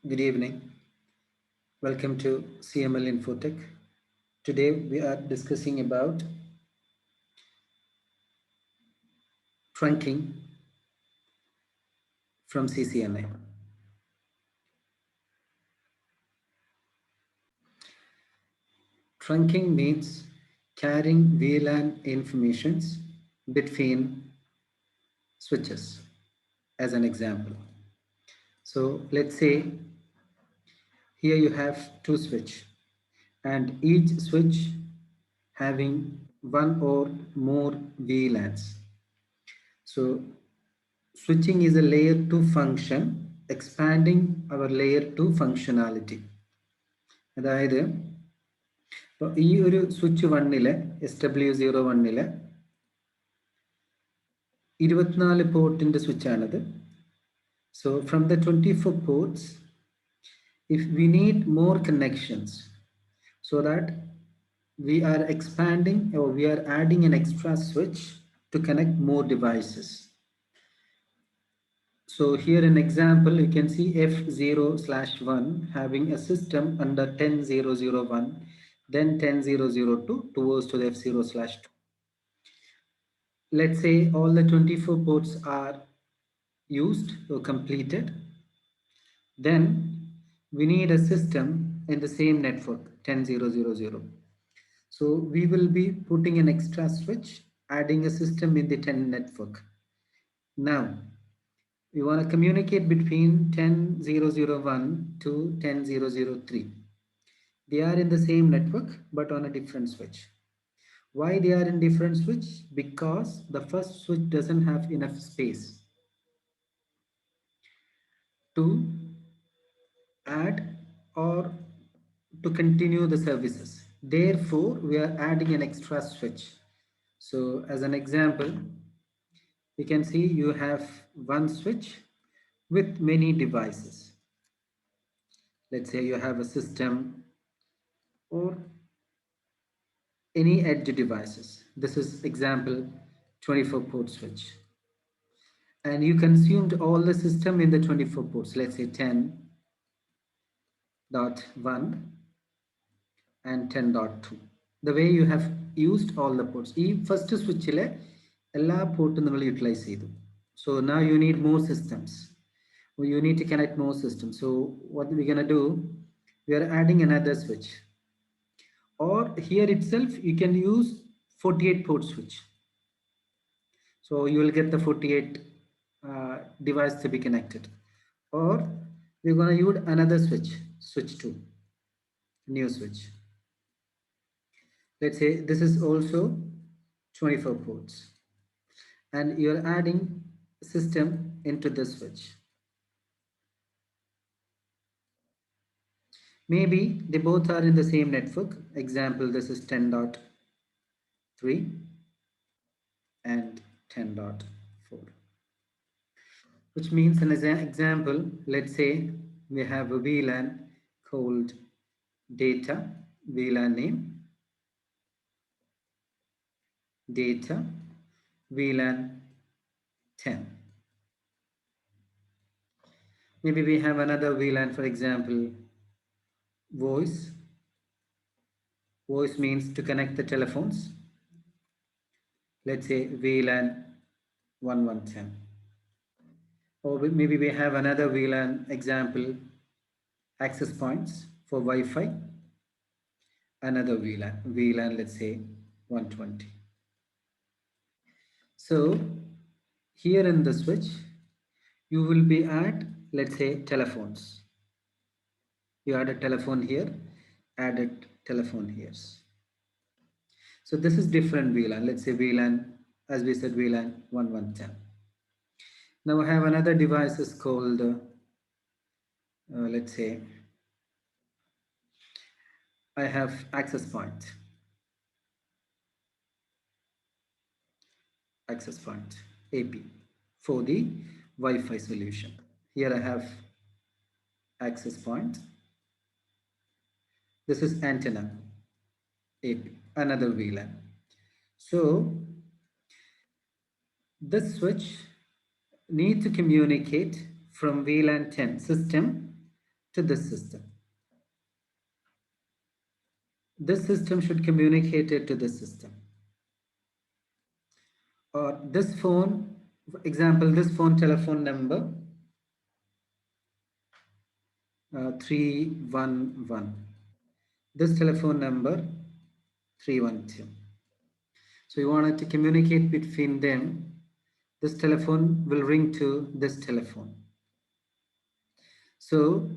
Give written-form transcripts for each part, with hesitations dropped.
Good evening. Welcome to CML Infotech. Today we are discussing about trunking from CCNA. Trunking means carrying VLAN informations between switches as an example. So let's say here you have two switch and each switch having one or more VLANs. So switching is a layer 2 function expanding our layer 2 functionality. അതായത് ഇപ്പോൾ ഈ ഒരു switch 1-ലെ SW01-ലെ 24 പോർട്ടിൻ്റെ സ്വിച്ചാണിത്. So from the 24 ports, if we need more connections so that we are expanding or we are adding an extra switch to connect more devices. So here an example, you can see F0/1 having a system under 10.0.0.1, then 10.0.0.2 towards to the F0/2. Let's say all the 24 ports are used or completed. Then we need a system in the same network 10.0.0.0. So we will be putting an extra switch, adding a system in the 10 network. Now we want to communicate between 10.0.0.1 to 10.0.0.3. They are in the same network but on a different switch. Why they are in different switch? Because the first switch doesn't have enough space to add or to continue the services. Therefore, we are adding an extra switch. So as an example, you can see you have one switch with many devices. Let's say you have a system or any edge devices. This is example 24 port switch. And you consumed all the system in the 24 ports. Let's say 10.1 and 10.2. The way you have used all the ports. First switch all ports utilize. So now you need more systems. You need to connect more systems. So what we're going to do, we are adding another switch. Or here itself, you can use 48 port switch. So you will get the 48 device to be connected. Or we're going to use another switch, switch 2, new switch. Let's say this is also 24 ports. And you're adding system into the switch. Maybe they both are in the same network. Example, this is 10.3 and 10.4. Which means, as an example, let's say we have a VLAN called data, VLAN name, data, VLAN 10. Maybe we have another VLAN, for example, voice. Voice means to connect the telephones. Let's say VLAN 1110. Or maybe we have another VLAN example, access points for Wi-Fi. Another VLAN, let's say 120. So here in the switch, you will be at, let's say, telephones. You add a telephone here, added telephone here. So this is different VLAN. Let's say VLAN, as we said, VLAN 1110. Now I have another device is called, let's say, I have access point. Access point, AP, for the Wi-Fi solution. Here I have access point. This is antenna, AP, another VLAN. So this switch needs to communicate from VLAN 10 system to this system. This system should communicate it to this system. Or this phone, for example, this phone telephone number 311. This telephone number 312. So you wanted to communicate between them. This telephone will ring to this telephone. So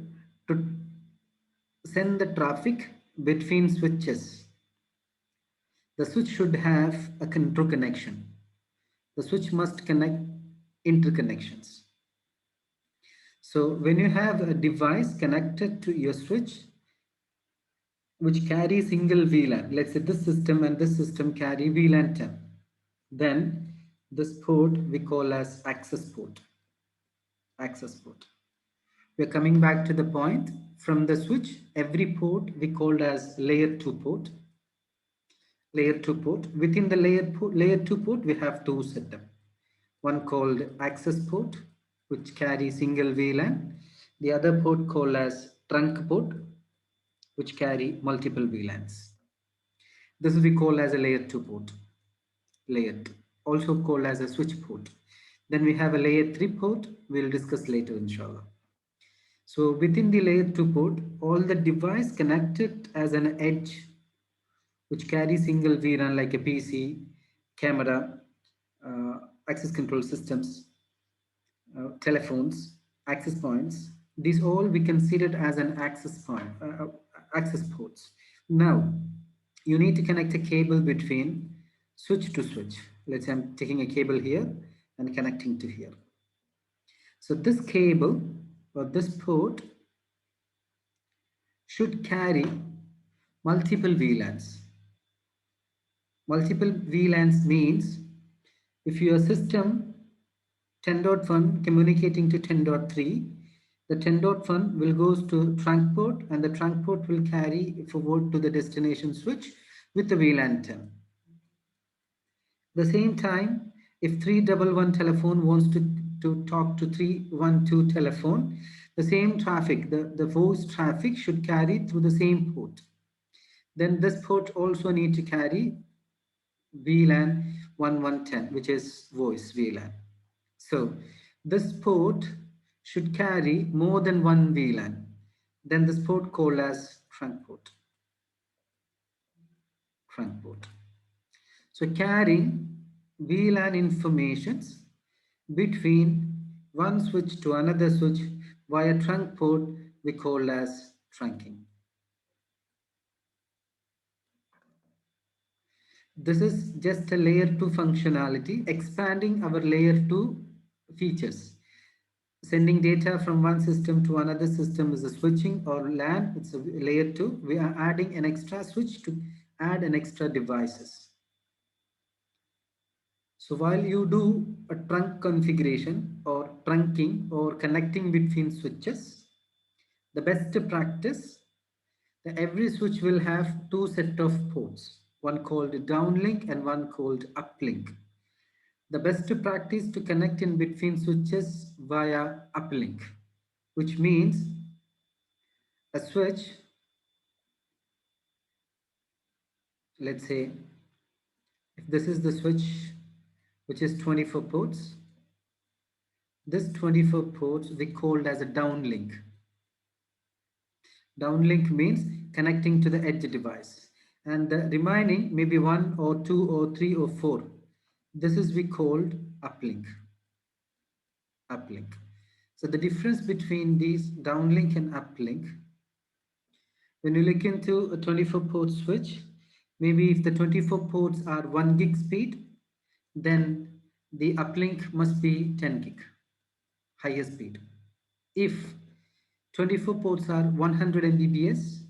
to send the traffic between switches, the switch should have a true connection. The switch must connect interconnections. So when you have a device connected to your switch, which carry single VLAN, let's say this system and this system carry VLAN 10, then this port we call as access port. Access port. We're coming back to the point. From the switch, every port we called as layer 2 port. Layer 2 port. Within the layer 2 port, we have two setup. One called access port, which carries single VLAN. The other port called as trunk port, which carry multiple VLANs. This we call as a layer 2 port. Layer 2, also called as a switch port. Then we have a layer 3 port. We'll discuss later, inshallah. So within the layer 2 port, all the device connected as an edge, which carry single VLAN like a PC, camera, access control systems, telephones, access points. These all we considered as an access point, access ports. Now, you need to connect a cable between switch to switch. Let's say I'm taking a cable here and connecting to here. So this cable or this port should carry multiple VLANs. Multiple VLANs means if your system 10.1 communicating to 10.3, the 10.1 will goes to trunk port and the trunk port will carry forward to the destination switch with the VLAN 10. At the same time, if 311 telephone wants to talk to 312 telephone, the same traffic, the voice traffic should carry through the same port. Then this port also need to carry VLAN 1110, which is voice VLAN. So this port should carry more than one VLAN. Then this port called as trunk port. Trunk port. So carrying VLAN informations between one switch to another switch via trunk port we call as trunking. This is just a layer 2 functionality, expanding our layer 2 features. Sending data from one system to another system is a switching or LAN. It's a layer 2. We are adding an extra switch to add an extra devices. So while you do a trunk configuration or trunking or connecting between switches, the best practice that every switch will have two set of ports, one called downlink and one called uplink. The best practice to connect in between switches via uplink, which means a switch, let's say if this is the switch which is 24 ports, this 24 ports we called as a downlink. Downlink means connecting to the edge device, and the remaining maybe 1 or 2 or 3 or 4, this is we called uplink. Uplink. So the difference between these downlink and uplink, when you look into a 24 port switch, maybe if the 24 ports are 1 gig speed, then the uplink must be 10 gig, higher speed. If 24 ports are 100 Mbps,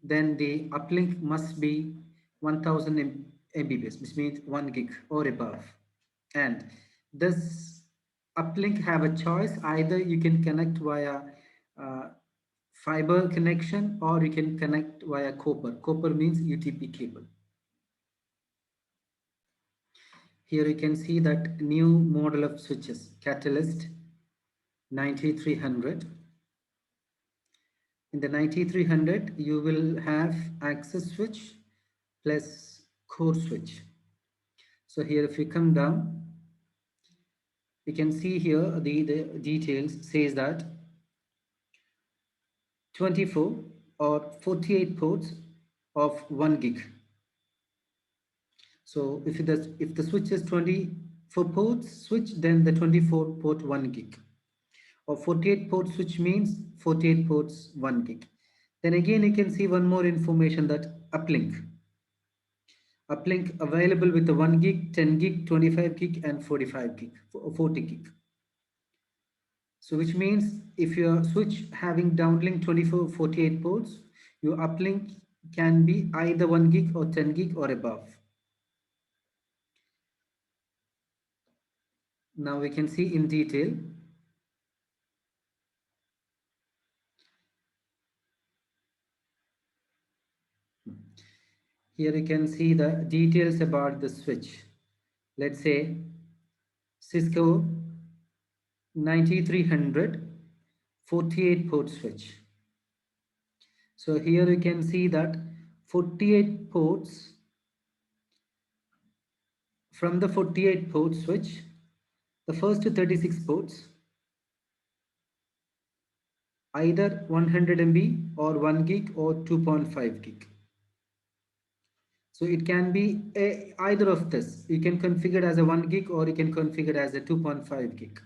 then the uplink must be 1000 Mbps, which means 1 gig or above. And this uplink have a choice. Either you can connect via fiber connection or you can connect via copper. Copper means UTP cable. Here you can see that new model of switches, Catalyst 9300. In the 9300, you will have access switch plus core switch. So here, if you come down, you can see here the details says that 24 or 48 ports of 1 gig. So if the switch is 24 ports switch, then the 24 port 1 gig, or 48 port switch means 48 ports 1 gig. Then again you can see one more information, that uplink. Uplink available with the 1 gig, 10 gig, 25 gig and 45 gig, 40 gig. So which means if your switch having downlink 24, 48 ports, your uplink can be either 1 gig or 10 gig or above. Now we can see in detail. Here you can see the details about the switch. Let's say Cisco 9300 48 port switch. So here you can see that 48 ports, from the 48 port switch, the first 36 ports, either 100 MB or 1 gig or 2.5 gig. So it can be either of this. You can configure as a 1 gig or you can configure as a 2.5 gig.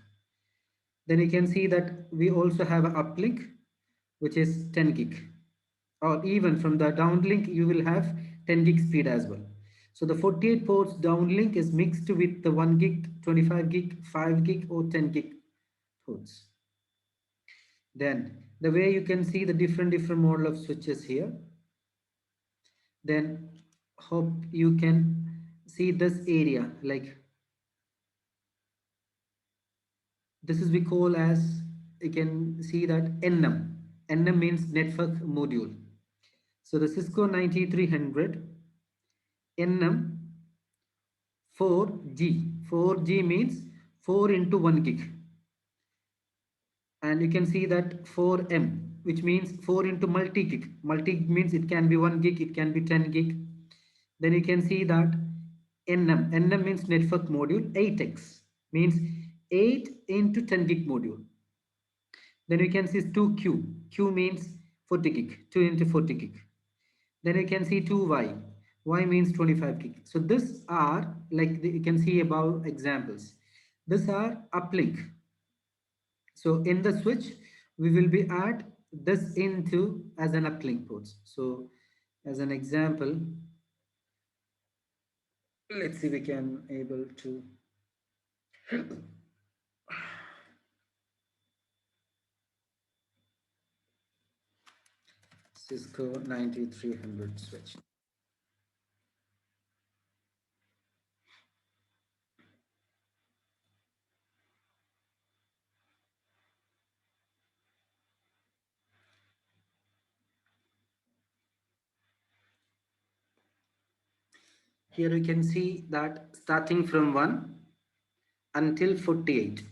Then you can see that we also have an uplink, which is 10 gig, or even from the downlink you will have 10 gig speed as well. So the 48 ports downlink is mixed with the 1 gig, 25 gig, 5 gig or 10 gig ports. Then the way you can see the different model of switches here, then hope you can see this area, like this is we call as, you can see that NM. NM means network module. So the Cisco 9300 NM 4G. 4G means 4 into 1 gig. And you can see that 4M, which means 4 into multi-gig. Multi-gig means it can be 1 gig, it can be 10 gig. Then you can see that NM. NM means network module. 8X means 8 into 10 gig module. Then you can see 2Q. Q means 40 gig. 2 into 40 gig. Then you can see 2Y. Y means 25 gig. So this are like you can see above examples. These are uplink. So in the switch, we will be add this into as an uplink ports. So as an example, let's see we can able to Cisco 9300 switch. Here you can see that starting from 1 until 48.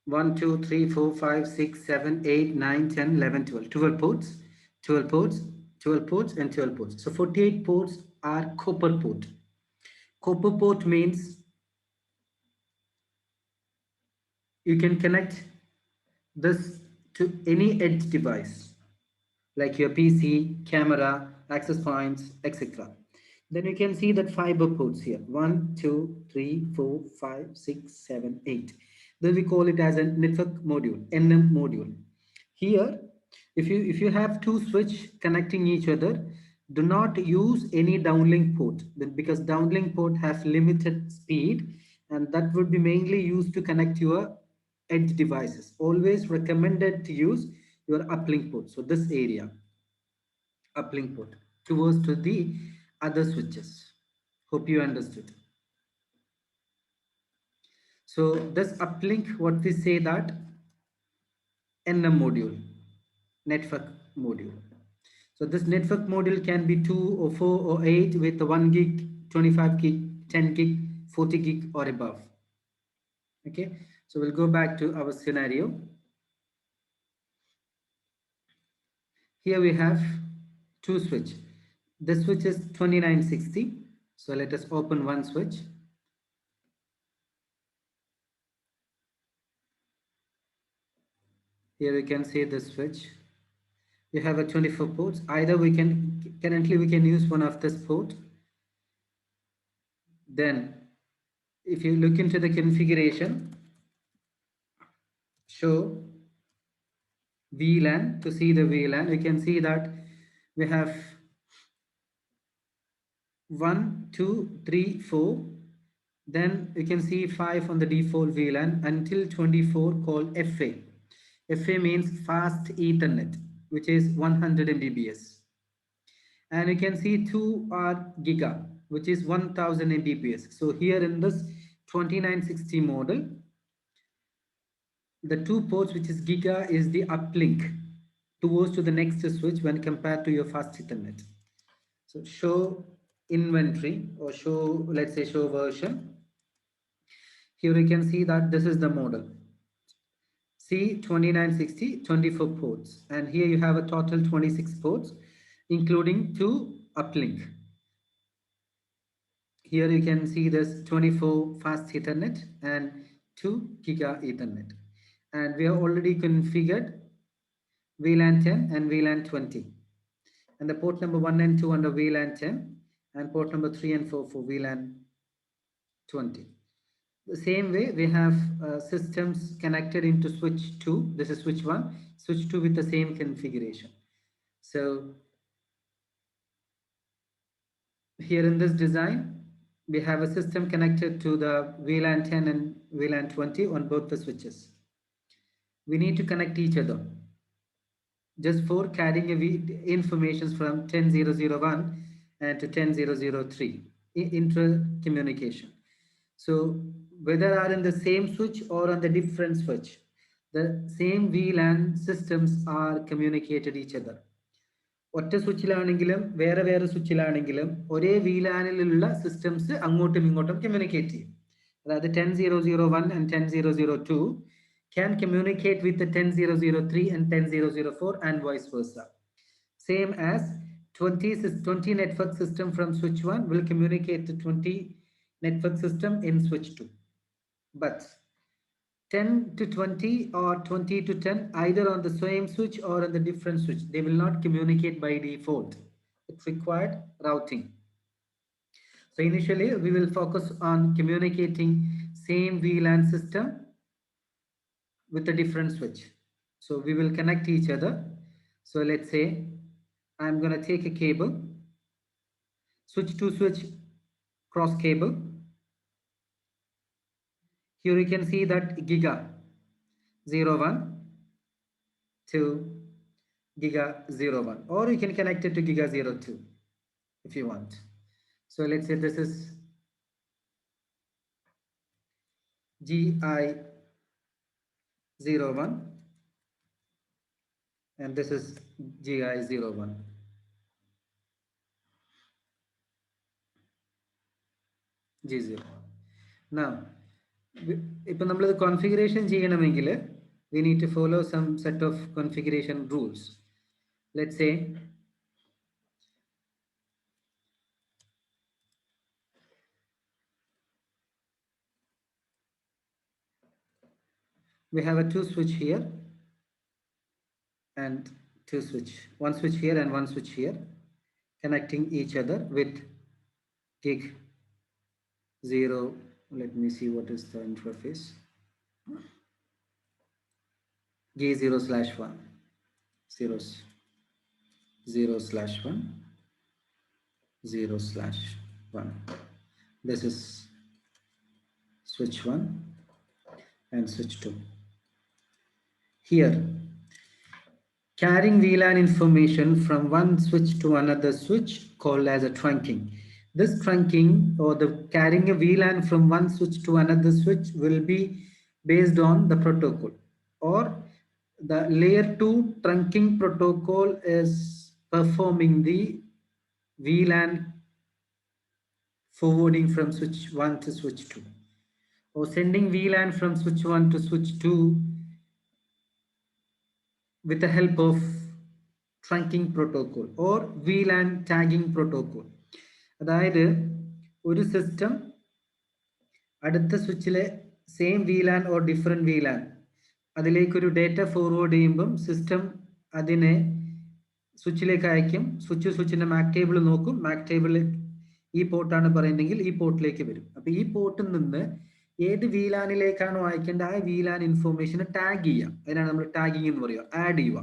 1, 2, 3, 4, 5, 6, 7, 8, 9, 10, 11, 12. 12 ports, 12 ports, 12 ports, and 12 ports. So 48 ports are copper port. Copper port means you can connect this to any edge device like your PC, camera, access points, etc. Then you can see that fiber ports here. 1, 2, 3, 4, 5, 6, 7, 8. Then we call it as a network module, NM module. Here, if you have two switch connecting each other, do not use any downlink port, because downlink port has limited speed, and that would be mainly used to connect your edge devices. Always recommended to use your uplink port. So this area, uplink port towards to the other switches. Hope you understood. So this uplink, what we say that NM module, network module. So this network module can be 2 or 4 or 8 with 1 gig, 25 gig, 10 gig, 40 gig or above. Okay, so we'll go back to our scenario. Here we have two switch. This switch is 2960. So let us open one switch. Here we can see the switch. You have a 24 ports. Either we can, currently we can use one of this port. Then if you look into the configuration, show VLAN, to see the VLAN, you can see that we have 1, 2, 3, 4. Then you can see 5 on the default VLAN until 24 called FA. FA means fast Ethernet, which is 100 Mbps. And you can see 2 are Giga, which is 1000 Mbps. So here in this 2960 model, the two ports which is Giga is the uplink towards to the next switch when compared to your fast Ethernet. So show inventory, or show, let's say show version. Here you can see that this is the model. C2960, 24 ports. And here you have a total 26 ports, including 2 uplink. Here you can see this 24 fast Ethernet and 2 Giga Ethernet. And we have already configured VLAN 10 and VLAN 20. And the port number 1 and 2 under VLAN 10 and port number 3 and 4 for VLAN 20. The same way we have systems connected into switch 2. This is switch 1, switch 2 with the same configuration. So here in this design, we have a system connected to the VLAN 10 and VLAN 20 on both the switches. We need to connect each other just for carrying information from 10001 and to 10003 inter-communication. So whether are in the same switch or on the different switch, the same VLAN systems are communicated each other. ഒറ്റ സ്വിച്ചിലാണെങ്കിലും വേറെ സ്വിച്ചിലാണെങ്കിലും ഒരേ VLANിലുള്ള systems അങ്ങോട്ടും ഇങ്ങോട്ടും communicate ചെയ്യും. അതായത് 10001 and 10002 can communicate with the 10003 and 10004 and vice versa. Same as 20 network system from switch 1 will communicate to 20 network system in switch 2. But 10 to 20 or 20 to 10, either on the same switch or on the different switch, they will not communicate by default. It required routing. So initially we will focus on communicating same VLAN system with a different switch. So we will connect each other. So let's say I'm going to take a cable, switch to switch cross cable. Here you can see that Giga 01 to Giga 01, or you can connect it to Giga 02 if you want. So let's say this is GI 01 and this is GI 01. G0. Now, if we configuration ചെയ്യണമെങ്കിൽ we need to follow some set of configuration rules. Let's say we have a 2 switch here and 2 switch, 1 switch here and 1 switch here, connecting each other with gig 0. Let me see what is the interface. Gig 0/1, 0/1, 0/1. This is switch 1 and switch 2. Here, carrying VLAN information from one switch to another switch called as a trunking. This trunking, or the carrying a VLAN from one switch to another switch, will be based on the protocol, or the layer 2 trunking protocol is performing the VLAN forwarding from switch 1 to switch 2, or sending VLAN from switch 1 to switch 2 with the help of trunking protocol or VLAN tagging protocol. അതായത് ഒരു system അടുത്ത സ്വിച്ചിലെ same VLAN or different VLAN അതിലേക്കൊരു data forward ചെയ്യുമ്പം system അതിനെ സ്വിച്ചിലേക്ക് അയക്കും. സ്വിച്ചിൻ്റെ മാക് ടേബിൾ നോക്കും. മാക് ടേബിളിൽ ഈ പോർട്ടാണ് പറയുന്നതെങ്കിൽ ഈ പോർട്ടിലേക്ക് വരും. അപ്പോൾ ഈ പോർട്ടിൽ നിന്ന് ഏത് VLANിലേക്കാണോ അയക്കേണ്ടത് ആ VLAN ഇൻഫോർമേഷനെ ടാഗ് ചെയ്യാം. അതിനാണ് നമ്മൾ ടാഗിങ് എന്ന് പറയുക, ആഡ് ചെയ്യുക.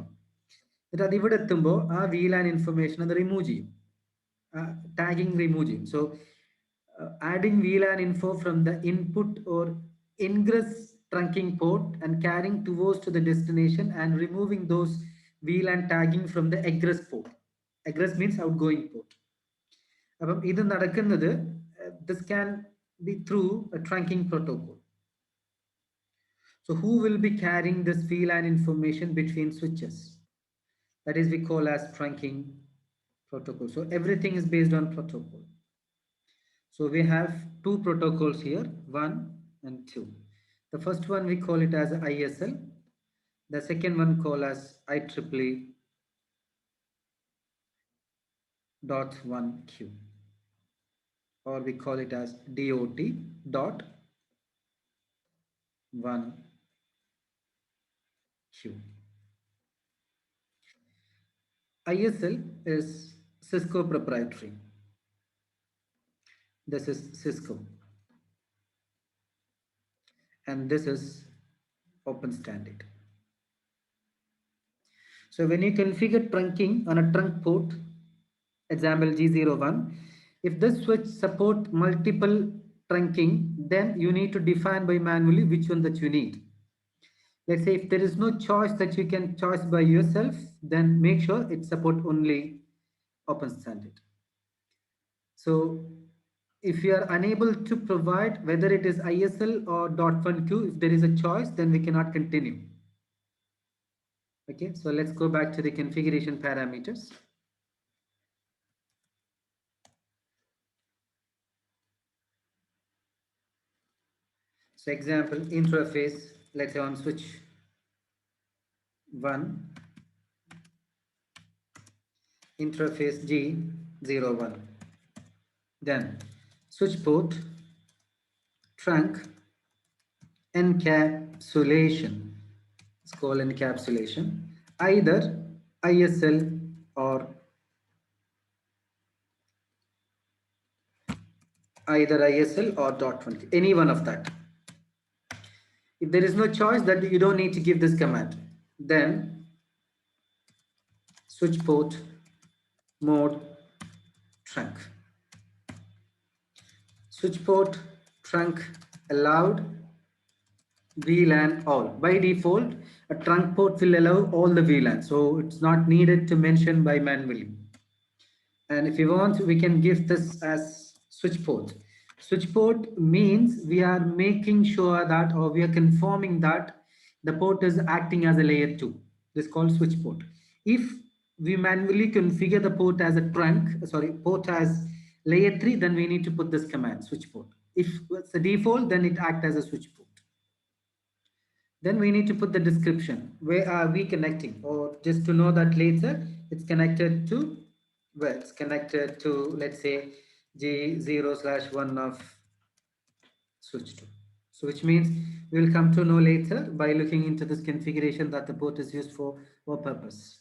എന്നിട്ട് അത് ഇവിടെ എത്തുമ്പോൾ ആ VLAN ഇൻഫർമേഷൻ അത് റിമൂവ് ചെയ്യും, ടാഗിങ് റിമൂവ് ചെയ്യും. So adding VLAN info from the input or ingress trunking port and carrying towards to the destination and removing those VLAN tagging from the egress port. Egress means outgoing port. അപ്പം ഇത് നടക്കുന്നത് this can be through a trunking protocol. So who will be carrying this VLAN information between switches? That is we call as trunking protocol. So everything is based on protocol. So we have two protocols here, 1 and 2. The first one we call it as ISL. The second one called as IEEE dot 1Q, or we call it as DOT dot 1Q. ISL is Cisco proprietary. This is Cisco, and this is open standard. So when you configure trunking on a trunk port, example G01, if this switch support multiple trunking, then you need to define by manually which one that you need. Let's say if there is no choice that you can choose by yourself, then make sure it support only open standard. So if you are unable to provide whether it is ISL or .1Q, if there is a choice, then we cannot continue. Okay, so let's go back to the configuration parameters. So example, interface, let's say on switch 1, interface G01. Then switch port, trunk, encapsulation. It's called encapsulation. Either ISL or .1Q, any one of that. If there is no choice, that you don't need to give this command. Then switch port, mode, trunk. Switch port, trunk allowed, VLAN all. By default, a trunk port will allow all the VLAN, so it's not needed to mention by manually. And if you want, we can give this as switch port. Switch port means we are making sure that, or we are confirming that the port is acting as a layer 2. This is called switch port. If we manually configure the port as a port as layer 3, then we need to put this command, switch port. If it's the default, then it acts as a switch port. Then we need to put the description. Where are we connecting? Or just to know that later, it's connected to, well, it's connected to, let's say, G0/1 of switch 2. So which means we will come to know later by looking into this configuration that the port is used for what purpose.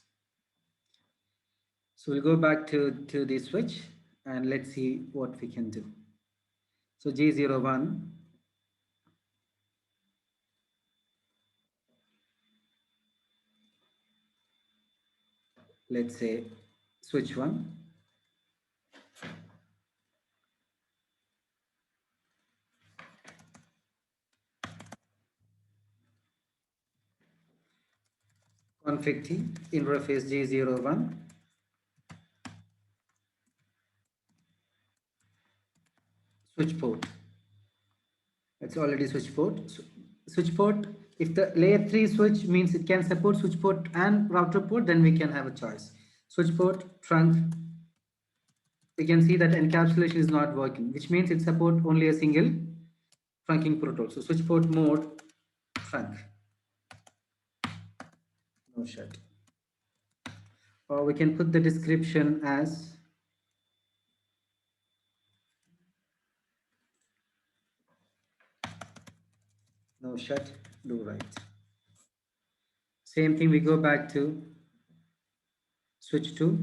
So we'll go back to the switch and let's see what we can do. So G01, let's say switch 1, config T, interface G01, switch port. It's already switch port. So, switch port, if the layer 3 switch means it can support switch port and router port, then we can have a choice. Switch port, trunk, we can see that encapsulation is not working, which means it supports only a single trunking protocol. So switch port mode, trunk, no shut. or we can put the description as no shut, do write. Same thing, we go back to switch to,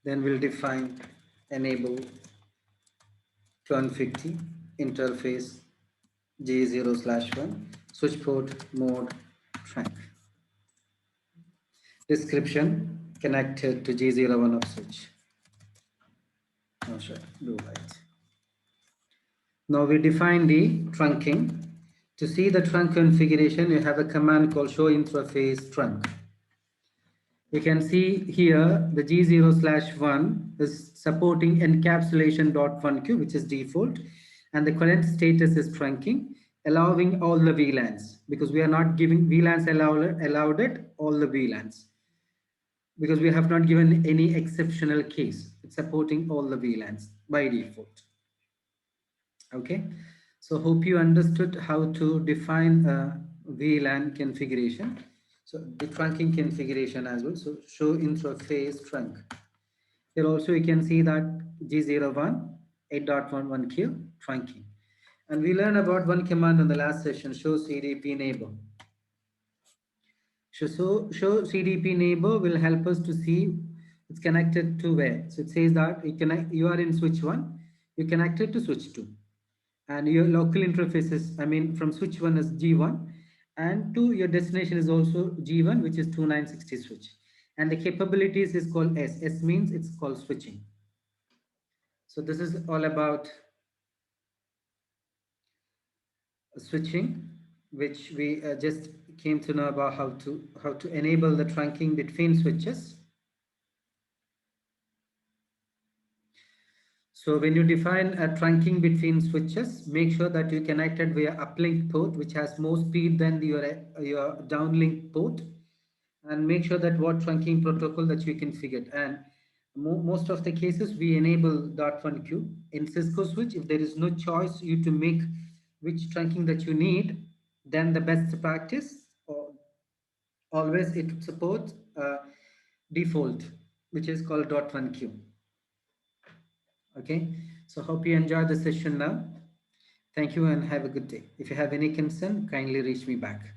then we'll define enable T150 interface G0/1 switch port mode trunk. Description connected to G01 of switch. Oh, sure, do right. Now we define the trunking. To see the trunk configuration, you have a command called show interface trunk. You can see here the G0/1 is supporting encapsulation.1q, which is default, and the current status is trunking, allowing all the VLANs, because we are not giving VLANs allowed it, all the VLANs, because we have not given any exceptional case. It's supporting all the VLANs by default. Okay, so hope you understood how to define a VLAN configuration. So the trunking configuration as well. So show interface trunk. Here also you can see that G01 8.11q trunking. And we learned about one command in the last session, show CDP neighbor. Show CDP neighbor will help us to see it's connected to where. So it says that you are in switch 1, you connected to switch 2. And your local interfaces, I mean, from switch 1 is G1, and 2, your destination is also G1, which is 2960 switch. And the capabilities is called S. S means it's called switching. So this is all about switching, which we just came to know about how to enable the trunking between switches. So when you define a trunking between switches, make sure that you connected via uplink port, which has more speed than your downlink port, and make sure that what trunking protocol that you configured. And most of the cases we enable .1q in Cisco switch. If there is no choice you to make which trunking that you need, then the best practice, or always it supports default, which is called .1q. Okay, so hope you enjoyed the session now. Thank you and have a good day. If you have any concern, kindly reach me back.